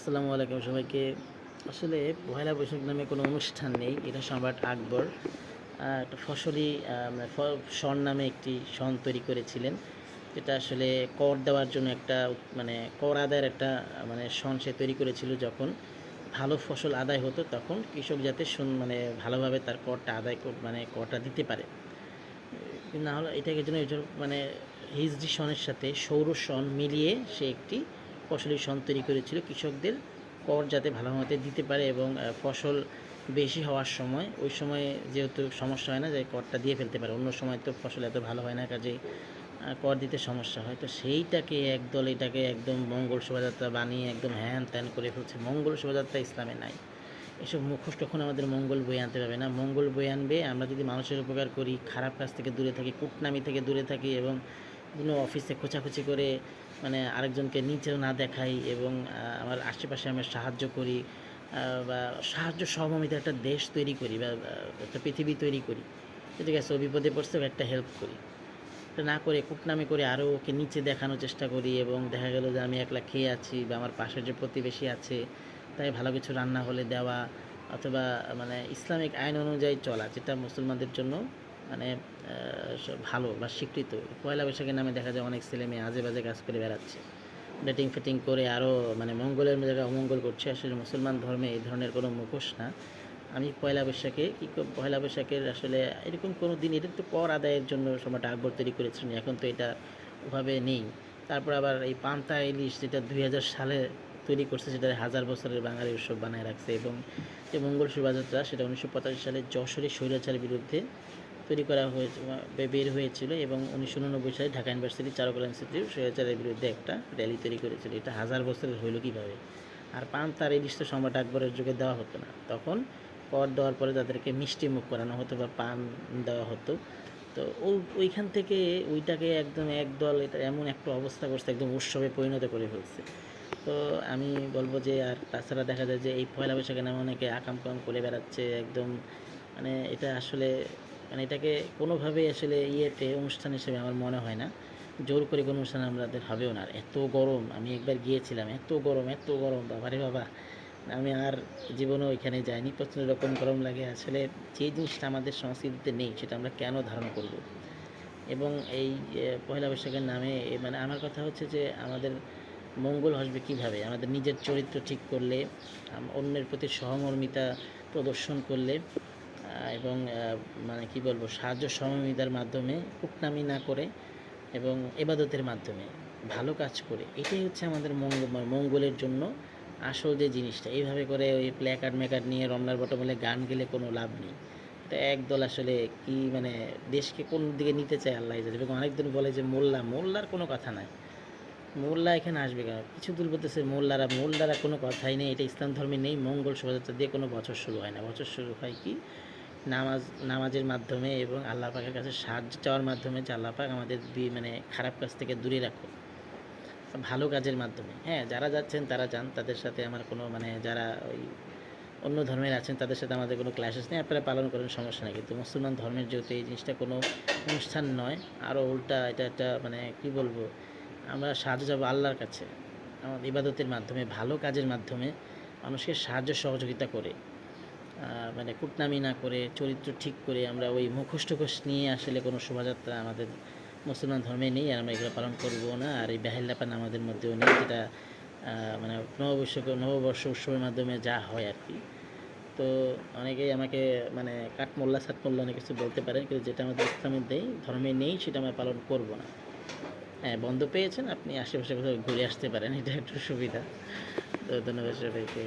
আসসালামু আলাইকুম সবাইকে। আসলে পহেলা বৈশাখ নামে কোনো অনুষ্ঠান নেই। এটা সম্রাট আকবর একটা ফসলি শণ নামে একটি শণ তৈরি করেছিলেন। যেটা আসলে কর দেওয়ার জন্য একটা মানে কর আদায়ের একটা শণ সে তৈরি করেছিল। যখন ভালো ফসল আদায় হতো তখন কৃষক যাতে মানে ভালোভাবে তার করটা আদায় করটা দিতে পারে। না হলে এটাকে জন্য মানে হিজরি সনের সাথে সৌর সন মিলিয়ে সে একটি ফসলি সন তৈরি করেছিল কৃষকদের কর যাতে ভালোমতো দিতে পারে এবং ফসল বেশি হওয়ার সময় ওই সময় যেহেতু সমস্যা হয় না যে করটা দিয়ে ফেলতে পারে, অন্য সময় তো ফসল এত ভালো হয় না, কাজে কর দিতে সমস্যা হয়। তো সেইটাকে একদল এটাকে একদম মঙ্গল শোভাযাত্রা বানিয়ে একদম হ্যান ত্যান করে ফেলছে। মঙ্গল শোভাযাত্রা ইসলামে নাই। এসব মুখোশ কখন আমাদের মঙ্গল বয়ে আনতে পারবে না। মঙ্গল বয়ে আনবে আমরা যদি মানুষের উপকার করি, খারাপ কাজ থেকে দূরে থাকি, কুটনামি থেকে দূরে থাকি এবং কোনো অফিসে খোঁচাখুচি করে আরেকজনকে নিচেও না দেখাই এবং আমার আশেপাশে আমরা সাহায্য করি বা সাহায্য সহমর্মিতার একটা দেশ তৈরি করি বা একটা পৃথিবী তৈরি করি। ঠিক আছে, ও বিপদে পড়ছে একটা হেল্প করি, এটা না করে কুটনামি করে আরও ওকে নিচে দেখানোর চেষ্টা করি এবং দেখা গেল যে আমি একলা খেয়ে আছি বা আমার পাশের যে প্রতিবেশী আছে তাই ভালো কিছু রান্না হলে দেওয়া, অথবা ইসলামিক আইন অনুযায়ী চলা, যেটা মুসলমানদের জন্য মানে ভালো বা স্বীকৃত। পয়লা বৈশাখের নামে দেখা যায় অনেক ছেলে মেয়ে আজে বাজে কাজ করে বেড়াচ্ছে, ডেটিং ফেটিং করে আরও মঙ্গলের জায়গায় অমঙ্গল করছে। আসলে মুসলমান ধর্মে এই ধরনের কোনো মুখোশ না। আমি পয়লা বৈশাখে পয়লা বৈশাখের আসলে এরকম কোনো দিন, এটা তো কর আদায়ের জন্য সম্রাট আকবর তৈরি করেছিলেন, এখন তো এটা ওভাবে নেই। তারপর আবার এই পান্তা ইলিশ যেটা 2000 সালে তৈরি করছে, সেটা 1000 বছরের বাঙালি উৎসব বানায় রাখছে। এবং যে মঙ্গল শোভাযাত্রা সেটা 1985 সালে যশোরে স্বৈরাচারের বিরুদ্ধে তৈরি করা হয়েছে, বের হয়েছিল এবং 1989 সালে ঢাকা ইউনিভার্সিটি চারুকলা ইনস্টিটিউট স্বৈরাচারের বিরুদ্ধে একটা র্যালি তৈরি করেছিল। এটা 1000 বছরের হইল কীভাবে? আর পান্তা ইলিশ তো সম্রাট আকবরের যুগে দেওয়া হতো না, তখন কর দেওয়ার পরে তাদেরকে মিষ্টি মুখ করানো হতো বা পান দেওয়া হতো। তো ওইখান থেকে ওইটাকে একদম একদল এটা এমন একটা অবস্থা করছে, একদম উৎসবে পরিণত করে ফেলছে। তো আমি বলবো যে, আর তাছাড়া দেখা যায় যে এই পয়লা বৈশাখের নামে অনেকে আকাম কাম করে বেড়াচ্ছে একদম, এটা আসলে এটাকে কোনোভাবেই আসলে অনুষ্ঠান হিসেবে আমার মনে হয় না। জোর করে কোনো অনুষ্ঠান আমাদের হবেও না। আর এত গরম, আমি একবার গিয়েছিলাম, এত গরম বাবারে বাবা, আমি আর জীবনেও ওইখানে যাইনি। প্রচণ্ড রকম গরম লাগে। আসলে যে জিনিসটা আমাদের সংস্কৃতিতে নেই সেটা আমরা কেন ধারণ করব? এবং এই পয়লা বৈশাখের নামে আমার কথা হচ্ছে যে আমাদের মঙ্গল আসবে কীভাবে? আমাদের নিজের চরিত্র ঠিক করলে, অন্যের প্রতি সহমর্মিতা প্রদর্শন করলে এবং কী বলবো, সাহায্য সহমর্মিতার মাধ্যমে, কুটনামি না করে এবং ইবাদতের মাধ্যমে ভালো কাজ করে, এটাই হচ্ছে আমাদের মঙ্গলের জন্য আসল যে জিনিসটা। এইভাবে করে ওই প্ল্যাকার্ড ম্যাকার্ড নিয়ে রমনার বটমূলে গান গেলে কোনো লাভ নেই। এটা একদল আসলে কি দেশকে কোন দিকে নিতে চায় আল্লাহ জানে। এবং অনেকজন বলে যে মোল্লার কোনো কথা নাই, মোল্লা এখানে আসবে কেন? কিছু দূর বলতেছে মোল্লারা কোনো কথাই নেই, এটা ইসলাম ধর্মে নেই। মঙ্গল শোভাযাত্রা দিয়ে কোনো বছর শুরু হয় না। বছর শুরু হয় কি নামাজের মাধ্যমে এবং আল্লাহ পাকের কাছে সাহায্য চাওয়ার মাধ্যমে, যে আল্লাহ পাক আমাদের খারাপ কাজ থেকে দূরে রাখো, ভালো কাজের মাধ্যমে। হ্যাঁ, যারা যাচ্ছেন তারা যান, তাদের সাথে আমার কোনো যারা ওই অন্য ধর্মের আছেন তাদের সাথে আমাদের কোনো ক্লাসেস নেই, আপনারা পালন করেন, সমস্যা নেই। কিন্তু মুসলমান ধর্মের যেহেতু এই জিনিসটা কোনো অনুষ্ঠান নয়, আরও উল্টা এটা একটা কী বলবো, আমরা সাহায্য যাবো আল্লাহর কাছে আমাদের ইবাদতের মাধ্যমে, ভালো কাজের মাধ্যমে, মানুষকে সাহায্য সহযোগিতা করে, কুটনামি না করে, চরিত্র ঠিক করে। আমরা ওই মুখোশ টুখোশ নিয়ে আসলে কোনো শোভাযাত্রা আমাদের মুসলমান ধর্মে নেই, আর আমরা এগুলো পালন করবো না। আর এই বেহেল্লাপান আমাদের মধ্যেও নেই, যেটা নববর্ষ উৎসবের মাধ্যমে যা হয় আর কি। তো অনেকেই আমাকে কাঠমোল্লা সাটমোল্লা অনেক কিছু বলতে পারেন, কিন্তু যেটা আমাদের ইসলামের ধর্মে নেই সেটা আমরা পালন করব না। হ্যাঁ, বন্ধ পেয়েছেন, আপনি আশেপাশে কোথাও ঘুরে আসতে পারেন, এটা একটু সুবিধা। তো ধন্যবাদ সবাইকে।